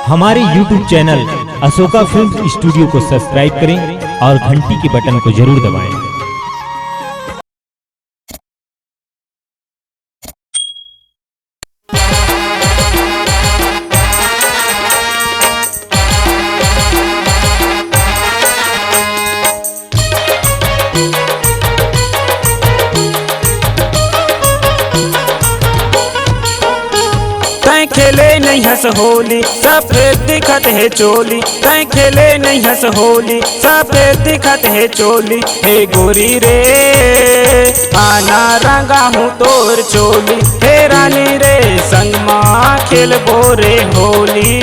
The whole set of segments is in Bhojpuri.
हमारे YouTube channel Ashoka film studio को सब्सक्राइब करें और घंटी के बटन को जरूर दबाएं। खेले नहीं हंस होली सफेद दिखत है चोली, तै खेले नहीं हंस होली सफेद दिखत है चोली। हे गोरी रे आना रंगा हूँ तोर चोली, हे रानी रे संग माँ खेल बोरे होली।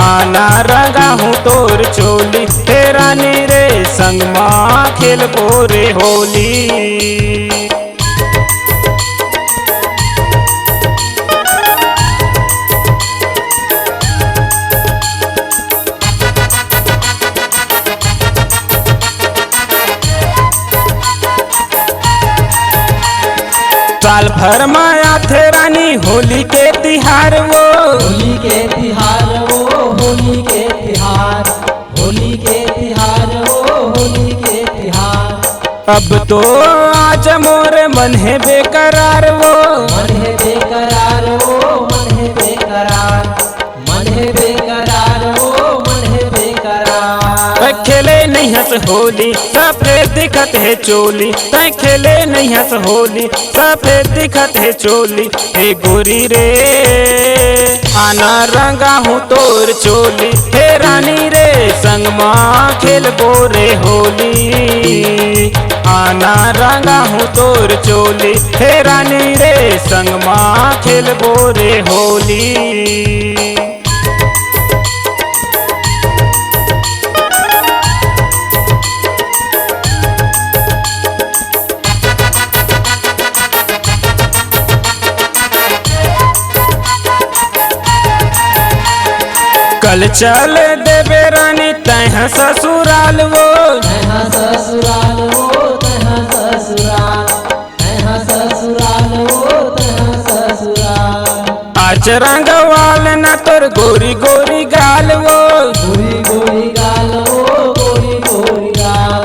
आना रंगा हूँ तोर चोली, हे रानी रे संग माँ खेल बोरे होली। साल भर माया थे रानी होली के तिहार वो, होली के तिहार वो, होली के तिहार, होली के तिहार वो, होली के तिहार। अब तो आज मोर मन है बेकरार वो, मन है बेकरार वो, मन है बेकरार, मन है बेकरार वो, मन है बेकरार। खेले नहीं हंस होली सफेद दिखत है चोली, तै खेले नहीं हंस होली सफेद दिखत है चोली। हे गोरी रे आना रंगा हूँ तोर चोली, हे रानी रे संग माँ खेल बोरे होली। आना रंगा हूँ तोर चोली, हे रानी रे संग माँ खेल बोरे होली। कल चल देवे रानी तैहा ससुराल वो, तैहा ससुराल वो, तैहा ससुराल, तैहा ससुराल वो, तैहा ससुराल। आज रंगवाल न तोर गोरी गोरी गाल वो, गोरी गोरी गाल वो, गोरी गोरी गाल,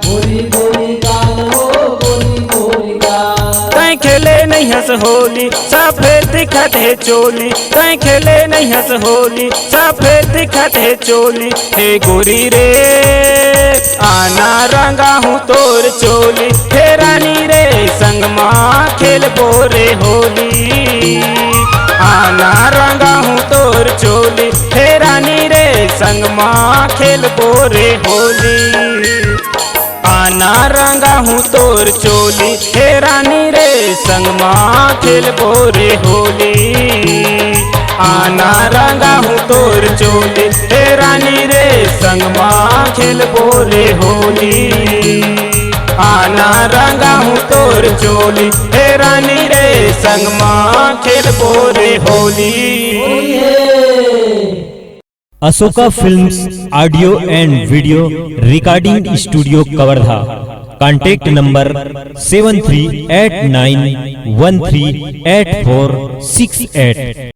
गोरी गोरी गाल वो, गोरी गोरी गाल। तै खेले नहीं हंस होली सफेद दिखत है चोली, तै खेले नहीं हंस होली सफेद दिखत है चोली। हे गोरी रे आना रंगा हूँ तोर चोली, हे रानी रे संग माँ खेल बोरे होली। आना रंगा हूँ तोर चोली, हे रानी रे संग माँ खेल बोरे होली। आना रंगा हूँ तोर चोली, हे रानी रे संग माँ खेल बोरे होली। आना रंगा हूँ तोर चोली, हे रानी रे संग माँ खेल बोरे होली। आना रंगा हूँ तोर चोली, हे रानी रे संग माँ खेल बोरे Holi. Ashoka films audio and video recording studio Kawardha. Contact number 7389138468।